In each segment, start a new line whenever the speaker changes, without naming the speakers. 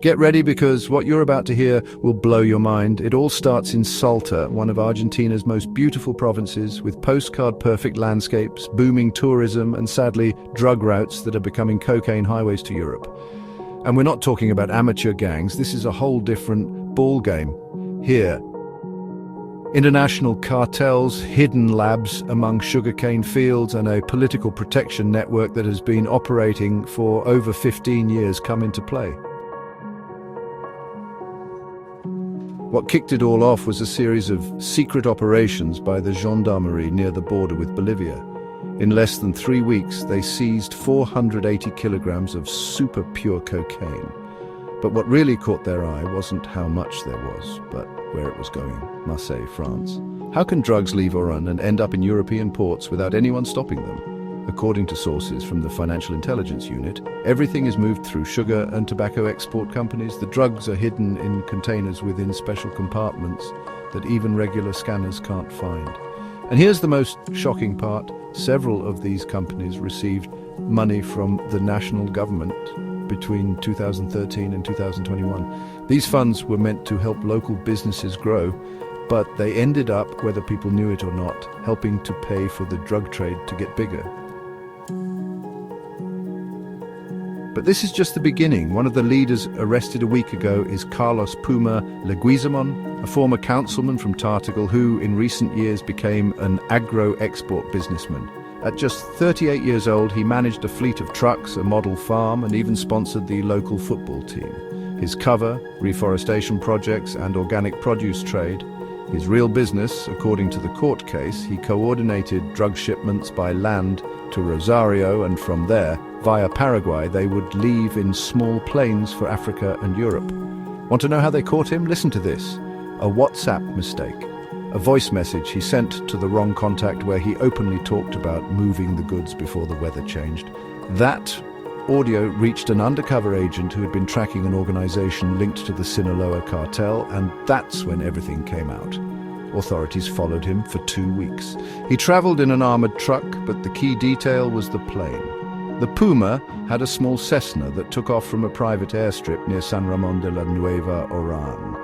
Get ready, because what you're about to hear will blow your mind. It all starts in Salta, one of Argentina's most beautiful provinces, with postcard-perfect landscapes, booming tourism, and sadly, drug routes that are becoming cocaine highways to Europe. And we're not talking about amateur gangs. This is a whole different ball game. Here, international cartels, hidden labs among sugarcane fields, and a political protection network that has been operating for over 15 years come into play. What kicked it all off was a series of secret operations by the gendarmerie near the border with Bolivia. In less than 3 weeks, they seized 480 kilograms of super pure cocaine. But what really caught their eye wasn't how much there was, but where it was going: Marseille, France. How can drugs leave Oran and end up in European ports without anyone stopping them? According to sources from the Financial Intelligence Unit, everything is moved through sugar and tobacco export companies. The drugs are hidden in containers within special compartments that even regular scanners can't find. And here's the most shocking part: several of these companies received money from the national government between 2013 and 2021. These funds were meant to help local businesses grow, but they ended up, whether people knew it or not, helping to pay for the drug trade to get bigger. But this is just the beginning. One of the leaders arrested a week ago is Carlos Puma Leguizamon, a former councilman from Tartagal who, in recent years, became an agro-export businessman. At just 38 years old, he managed a fleet of trucks, a model farm, and even sponsored the local football team. His cover, reforestation projects and organic produce trade. His real business, according to the court case, he coordinated drug shipments by land to Rosario, and from there, via Paraguay, they would leave in small planes for Africa and Europe. Want to know how they caught him? Listen to this. A WhatsApp mistake. A voice message he sent to the wrong contact where he openly talked about moving the goods before the weather changed. That audio reached an undercover agent who had been tracking an organization linked to the Sinaloa cartel, and that's when everything came out. Authorities followed him for 2 weeks. He traveled in an armored truck, but the key detail was the plane. The Puma had a small Cessna that took off from a private airstrip near San Ramon de la Nueva Oran.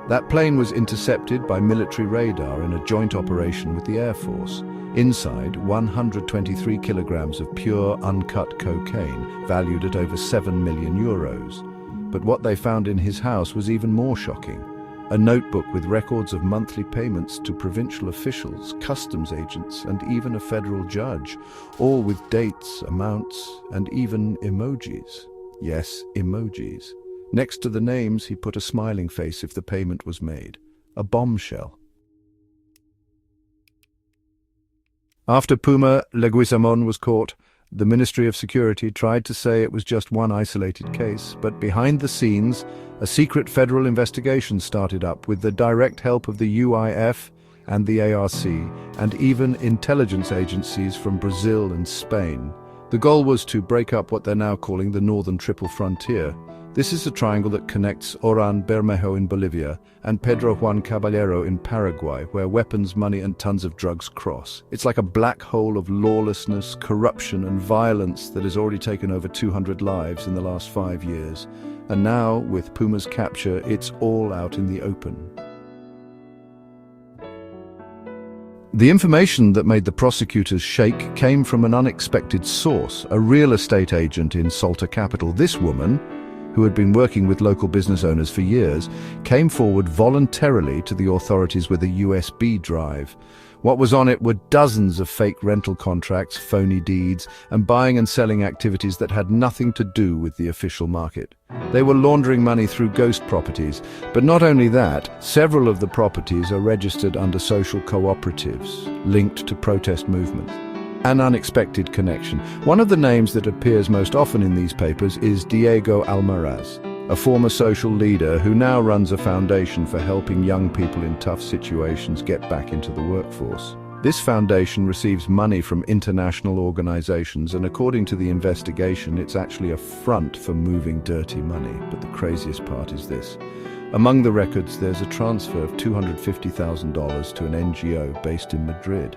That plane was intercepted by military radar in a joint operation with the Air Force. Inside, 123 kilograms of pure, uncut cocaine, valued at over 7 million euros. But what they found in his house was even more shocking. A notebook with records of monthly payments to provincial officials, customs agents, and even a federal judge, all with dates, amounts, and even emojis. Yes, emojis. Next to the names, he put a smiling face if the payment was made. A bombshell. After Puma Leguizamon was caught, the Ministry of Security tried to say it was just one isolated case, but behind the scenes, a secret federal investigation started up with the direct help of the UIF and the ARC, and even intelligence agencies from Brazil and Spain. The goal was to break up what they're now calling the Northern Triple Frontier. This is a triangle that connects Oran Bermejo in Bolivia and Pedro Juan Caballero in Paraguay, where weapons, money, and tons of drugs cross. It's like a black hole of lawlessness, corruption, and violence that has already taken over 200 lives in the last 5 years. And now, with Puma's capture, it's all out in the open. The information that made the prosecutors shake came from an unexpected source, a real estate agent in Salta capital. This woman, who had been working with local business owners for years, came forward voluntarily to the authorities with a USB drive. What was on it were dozens of fake rental contracts, phony deeds, and buying and selling activities that had nothing to do with the official market. They were laundering money through ghost properties. But not only that, several of the properties are registered under social cooperatives linked to protest movements. An unexpected connection. One of the names that appears most often in these papers is Diego Almaraz, a former social leader who now runs a foundation for helping young people in tough situations get back into the workforce. This foundation receives money from international organizations, and according to the investigation, it's actually a front for moving dirty money. But the craziest part is this. Among the records, there's a transfer of $250,000 to an NGO based in Madrid.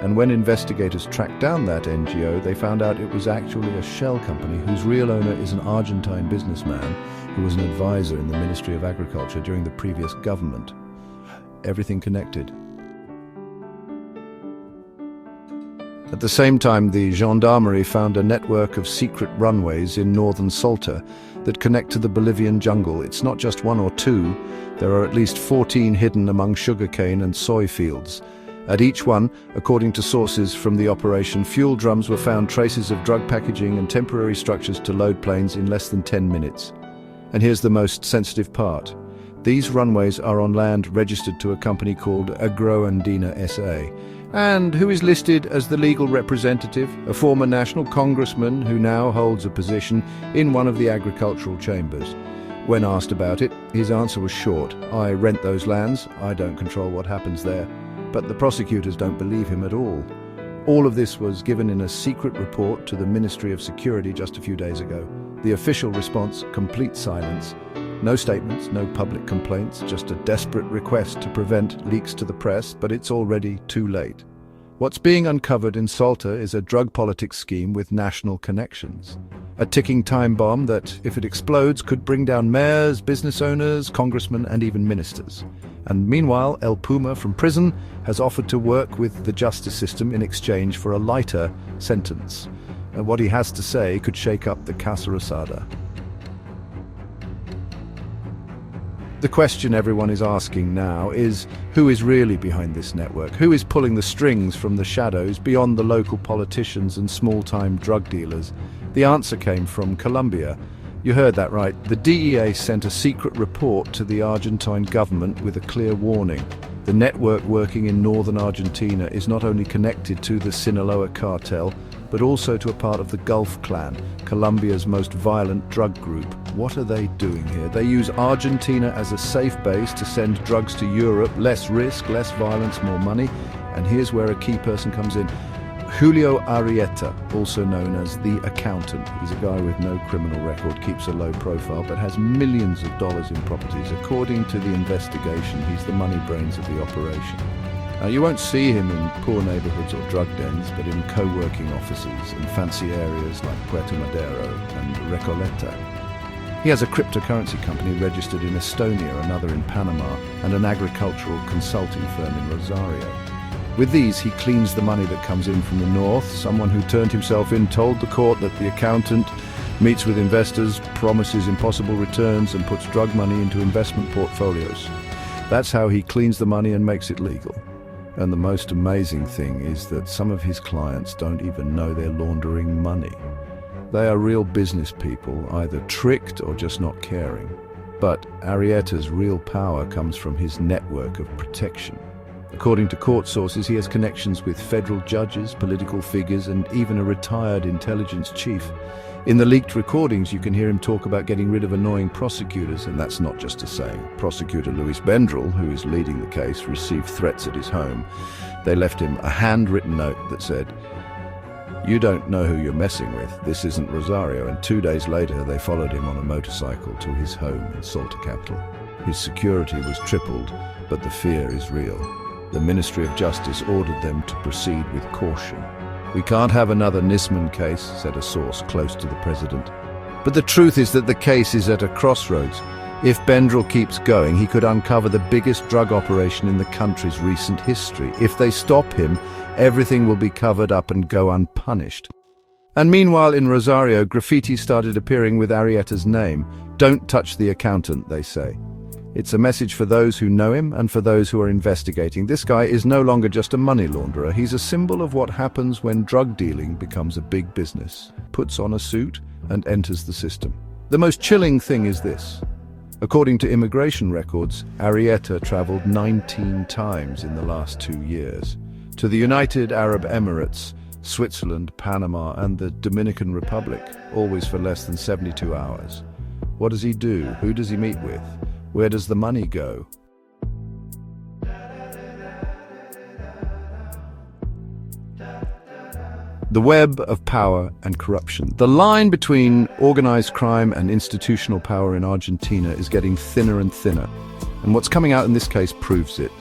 And when investigators tracked down that NGO, they found out it was actually a shell company whose real owner is an Argentine businessman who was an advisor in the Ministry of Agriculture during the previous government. Everything connected. At the same time, the gendarmerie found a network of secret runways in northern Salta that connect to the Bolivian jungle. It's not just one or two. There are at least 14 hidden among sugarcane and soy fields. At each one, according to sources from the operation, fuel drums were found, traces of drug packaging and temporary structures to load planes in less than 10 minutes. And here's the most sensitive part. These runways are on land registered to a company called Agroandina SA, and who is listed as the legal representative, a former national congressman who now holds a position in one of the agricultural chambers. When asked about it, his answer was short. I rent those lands, I don't control what happens there. But the prosecutors don't believe him at all. All of this was given in a secret report to the Ministry of Security just a few days ago. The official response, complete silence. No statements, no public complaints, just a desperate request to prevent leaks to the press, but it's already too late. What's being uncovered in Salta is a drug politics scheme with national connections. A ticking time bomb that, if it explodes, could bring down mayors, business owners, congressmen, and even ministers. And meanwhile, El Puma from prison has offered to work with the justice system in exchange for a lighter sentence. And what he has to say could shake up the Casa Rosada. The question everyone is asking now is, who is really behind this network? Who is pulling the strings from the shadows beyond the local politicians and small-time drug dealers? The answer came from Colombia. You heard that right. The DEA sent a secret report to the Argentine government with a clear warning. The network working in northern Argentina is not only connected to the Sinaloa cartel, but also to a part of the Gulf Clan, Colombia's most violent drug group. What are they doing here? They use Argentina as a safe base to send drugs to Europe. Less risk, less violence, more money. And here's where a key person comes in. Julio Arrieta, also known as the Accountant. He's a guy with no criminal record, keeps a low profile, but has millions of dollars in properties. According to the investigation, he's the money brains of the operation. Now, you won't see him in poor neighborhoods or drug dens, but in co-working offices in fancy areas like Puerto Madero and Recoleta. He has a cryptocurrency company registered in Estonia, another in Panama, and an agricultural consulting firm in Rosario. With these, he cleans the money that comes in from the north. Someone who turned himself in told the court that the accountant meets with investors, promises impossible returns, and puts drug money into investment portfolios. That's how he cleans the money and makes it legal. And the most amazing thing is that some of his clients don't even know they're laundering money. They are real business people, either tricked or just not caring. But Arrieta's real power comes from his network of protection. According to court sources, he has connections with federal judges, political figures, and even a retired intelligence chief. In the leaked recordings, you can hear him talk about getting rid of annoying prosecutors, and that's not just a saying. Prosecutor Luis Bendrell, who is leading the case, received threats at his home. They left him a handwritten note that said, "You don't know who you're messing with. This isn't Rosario." And 2 days later, they followed him on a motorcycle to his home in Salta capital. His security was tripled, but the fear is real. The Ministry of Justice ordered them to proceed with caution. "We can't have another Nisman case," said a source close to the president. But the truth is that the case is at a crossroads. If Bendrell keeps going, he could uncover the biggest drug operation in the country's recent history. If they stop him, everything will be covered up and go unpunished. And meanwhile, in Rosario, graffiti started appearing with Arrieta's name. "Don't touch the accountant," they say. It's a message for those who know him and for those who are investigating. This guy is no longer just a money launderer. He's a symbol of what happens when drug dealing becomes a big business, puts on a suit, and enters the system. The most chilling thing is this. According to immigration records, Arrieta traveled 19 times in the last 2 years. To the United Arab Emirates, Switzerland, Panama, and the Dominican Republic, always for less than 72 hours. What does he do? Who does he meet with? Where does the money go? The web of power and corruption. The line between organized crime and institutional power in Argentina is getting thinner and thinner. And what's coming out in this case proves it.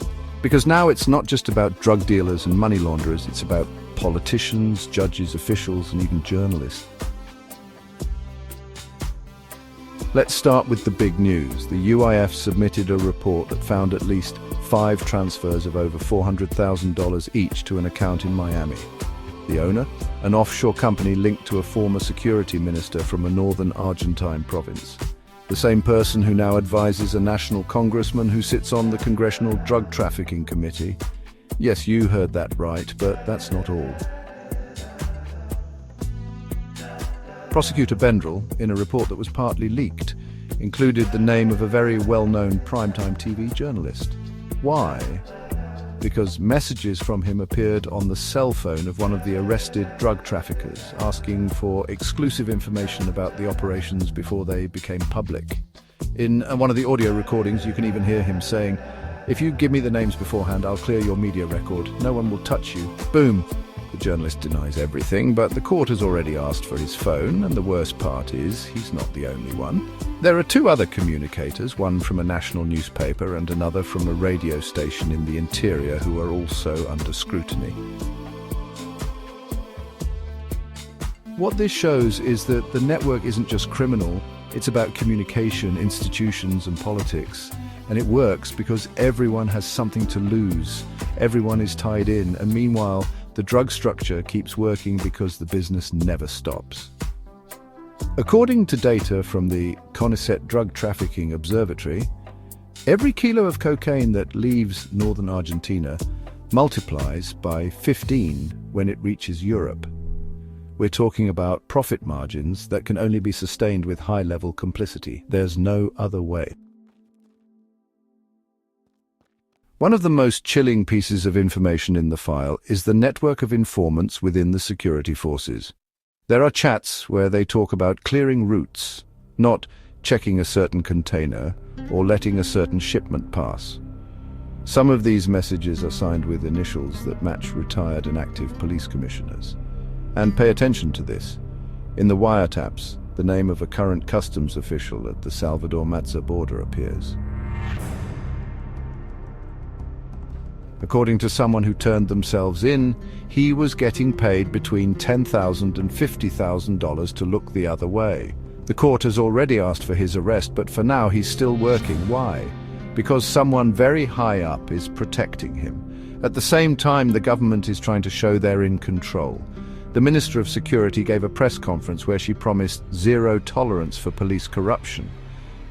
Because now it's not just about drug dealers and money launderers, it's about politicians, judges, officials, and even journalists. Let's start with the big news. The UIF submitted a report that found at least 5 transfers of over $400,000 each to an account in Miami. The owner, an offshore company linked to a former security minister from a northern Argentine province. The same person who now advises a national congressman who sits on the Congressional Drug Trafficking Committee. Yes, you heard that right, but that's not all. Prosecutor Bendrell, in a report that was partly leaked, included the name of a very well-known primetime TV journalist. Why? Because messages from him appeared on the cell phone of one of the arrested drug traffickers, asking for exclusive information about the operations before they became public. In one of the audio recordings, you can even hear him saying, "If you give me the names beforehand, I'll clear your media record. No one will touch you." Boom! The journalist denies everything, but the court has already asked for his phone, and the worst part is, he's not the only one. There are 2 other communicators, one from a national newspaper and another from a radio station in the interior, who are also under scrutiny. What this shows is that the network isn't just criminal, it's about communication, institutions, and politics. And it works because everyone has something to lose. Everyone is tied in, and meanwhile, the drug structure keeps working because the business never stops. According to data from the CONICET Drug Trafficking Observatory, every kilo of cocaine that leaves northern Argentina multiplies by 15 when it reaches Europe. We're talking about profit margins that can only be sustained with high-level complicity. There's no other way. One of the most chilling pieces of information in the file is the network of informants within the security forces. There are chats where they talk about clearing routes, not checking a certain container or letting a certain shipment pass. Some of these messages are signed with initials that match retired and active police commissioners. And pay attention to this. In the wiretaps, the name of a current customs official at the Salvador-Matza border appears. According to someone who turned themselves in, he was getting paid between $10,000 and $50,000 to look the other way. The court has already asked for his arrest, but for now he's still working. Why? Because someone very high up is protecting him. At the same time, the government is trying to show they're in control. The Minister of Security gave a press conference where she promised zero tolerance for police corruption.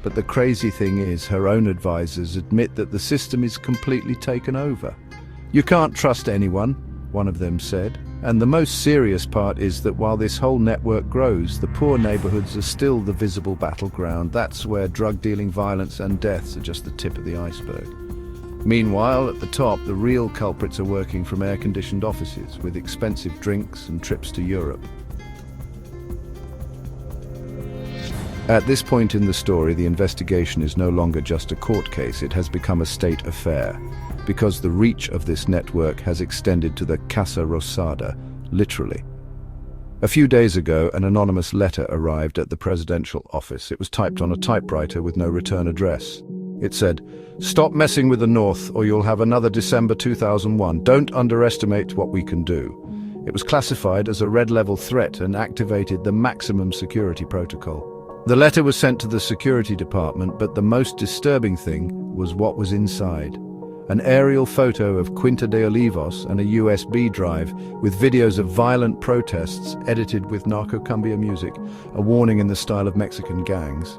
But the crazy thing is, her own advisors admit that the system is completely taken over. "You can't trust anyone," one of them said. And the most serious part is that while this whole network grows, the poor neighborhoods are still the visible battleground. That's where drug dealing, violence, and deaths are just the tip of the iceberg. Meanwhile, at the top, the real culprits are working from air-conditioned offices with expensive drinks and trips to Europe. At this point in the story, the investigation is no longer just a court case. It has become a state affair, because the reach of this network has extended to the Casa Rosada, literally. A few days ago, an anonymous letter arrived at the presidential office. It was typed on a typewriter with no return address. It said, "Stop messing with the North or you'll have another December 2001. Don't underestimate what we can do." It was classified as a red-level threat and activated the maximum security protocol. The letter was sent to the security department, but the most disturbing thing was what was inside. An aerial photo of Quinta de Olivos and a USB drive with videos of violent protests edited with narco cumbia music, a warning in the style of Mexican gangs.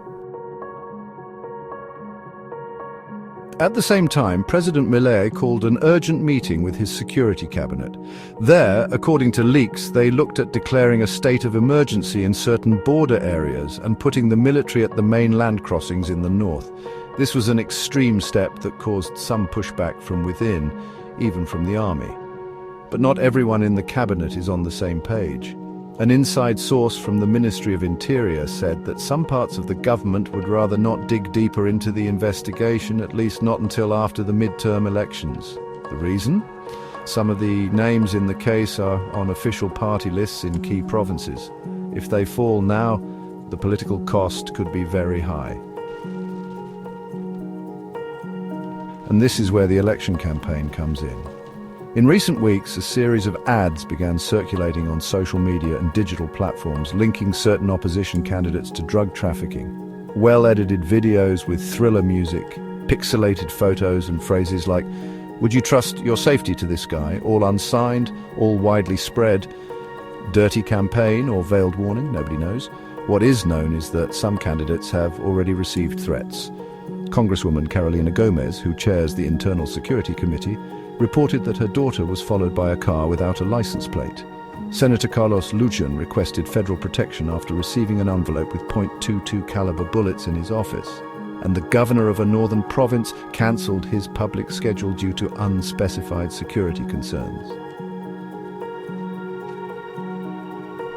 At the same time, President Milei called an urgent meeting with his security cabinet. There, according to leaks, they looked at declaring a state of emergency in certain border areas and putting the military at the main land crossings in the north. This was an extreme step that caused some pushback from within, even from the army. But not everyone in the cabinet is on the same page. An inside source from the Ministry of Interior said that some parts of the government would rather not dig deeper into the investigation, at least not until after the midterm elections. The reason? Some of the names in the case are on official party lists in key provinces. If they fall now, the political cost could be very high. And this is where the election campaign comes in. In recent weeks, a series of ads began circulating on social media and digital platforms linking certain opposition candidates to drug trafficking. Well-edited videos with thriller music, pixelated photos and phrases like, "Would you trust your safety to this guy?" All unsigned, all widely spread. Dirty campaign or veiled warning, nobody knows. What is known is that some candidates have already received threats. Congresswoman Carolina Gomez, who chairs the Internal Security Committee, reported that her daughter was followed by a car without a license plate. Senator Carlos Lujan requested federal protection after receiving an envelope with .22 caliber bullets in his office. And the governor of a northern province cancelled his public schedule due to unspecified security concerns.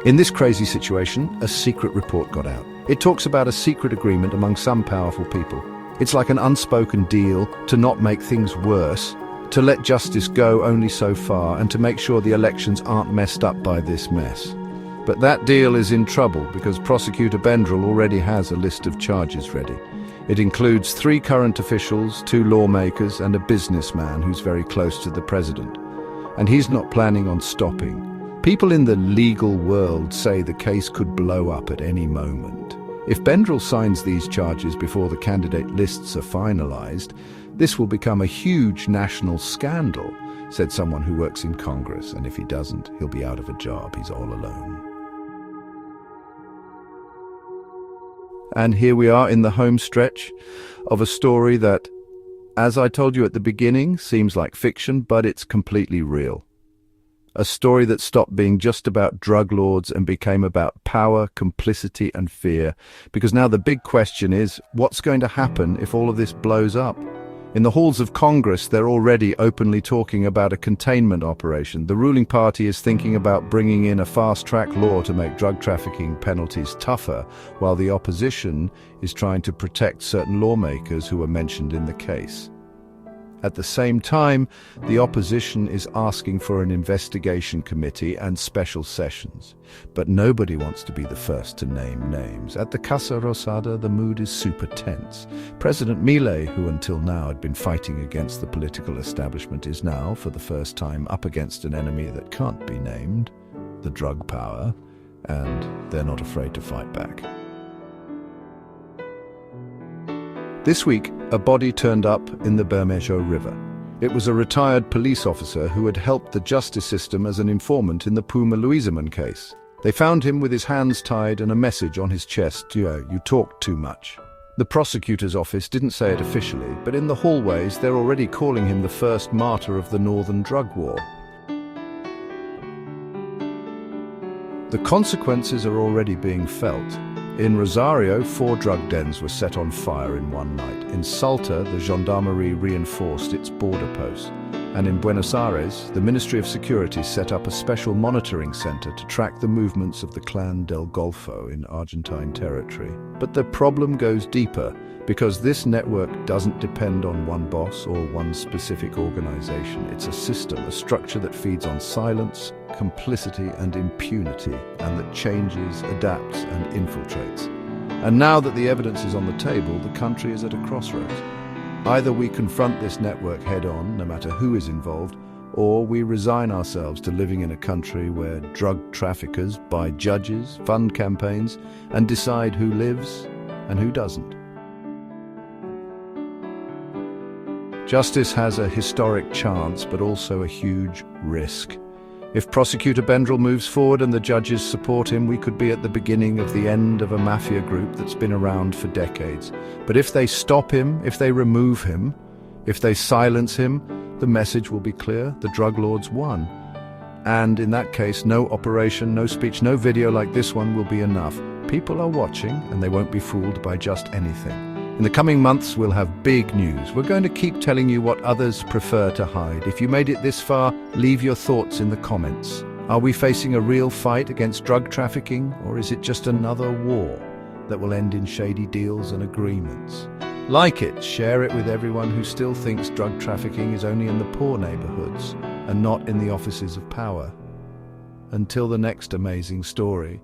In this crazy situation, a secret report got out. It talks about a secret agreement among some powerful people. It's like an unspoken deal to not make things worse, to let justice go only so far, and to make sure the elections aren't messed up by this mess. But that deal is in trouble because Prosecutor Bendrell already has a list of charges ready. It includes 3 current officials, 2 lawmakers, and a businessman who's very close to the president. And he's not planning on stopping. People in the legal world say the case could blow up at any moment. If Bendrell signs these charges before the candidate lists are finalized, this will become a huge national scandal, said someone who works in Congress, and if he doesn't, he'll be out of a job. He's all alone. And here we are in the home stretch of a story that, as I told you at the beginning, seems like fiction, but it's completely real. A story that stopped being just about drug lords and became about power, complicity, and fear. Because now the big question is, what's going to happen if all of this blows up? In the halls of Congress, they're already openly talking about a containment operation. The ruling party is thinking about bringing in a fast-track law to make drug trafficking penalties tougher, while the opposition is trying to protect certain lawmakers who were mentioned in the case. At the same time, the opposition is asking for an investigation committee and special sessions. But nobody wants to be the first to name names. At the Casa Rosada, the mood is super tense. President Milei, who until now had been fighting against the political establishment, is now, for the first time, up against an enemy that can't be named, the drug power, and they're not afraid to fight back. This week, a body turned up in the Bermejo River. It was a retired police officer who had helped the justice system as an informant in the Puma Luisaman case. They found him with his hands tied and a message on his chest, "You talk too much." The prosecutor's office didn't say it officially, but in the hallways they're already calling him the first martyr of the northern drug war. The consequences are already being felt. In Rosario, 4 drug dens were set on fire in one night. In Salta, the gendarmerie reinforced its border posts. And in Buenos Aires, the Ministry of Security set up a special monitoring center to track the movements of the Clan del Golfo in Argentine territory. But the problem goes deeper, because this network doesn't depend on one boss or one specific organization. It's a system, a structure that feeds on silence, complicity, and impunity, and that changes, adapts, and infiltrates. And now that the evidence is on the table, the country is at a crossroads. Either we confront this network head-on, no matter who is involved, or we resign ourselves to living in a country where drug traffickers buy judges, fund campaigns, and decide who lives and who doesn't. Justice has a historic chance, but also a huge risk. If Prosecutor Bendrell moves forward and the judges support him, we could be at the beginning of the end of a mafia group that's been around for decades. But if they stop him, if they remove him, if they silence him, the message will be clear: the drug lords won. And in that case, no operation, no speech, no video like this one will be enough. People are watching, and they won't be fooled by just anything. In the coming months, we'll have big news. We're going to keep telling you what others prefer to hide. If you made it this far, leave your thoughts in the comments. Are we facing a real fight against drug trafficking, or is it just another war that will end in shady deals and agreements? Like it, share it with everyone who still thinks drug trafficking is only in the poor neighborhoods and not in the offices of power. Until the next amazing story,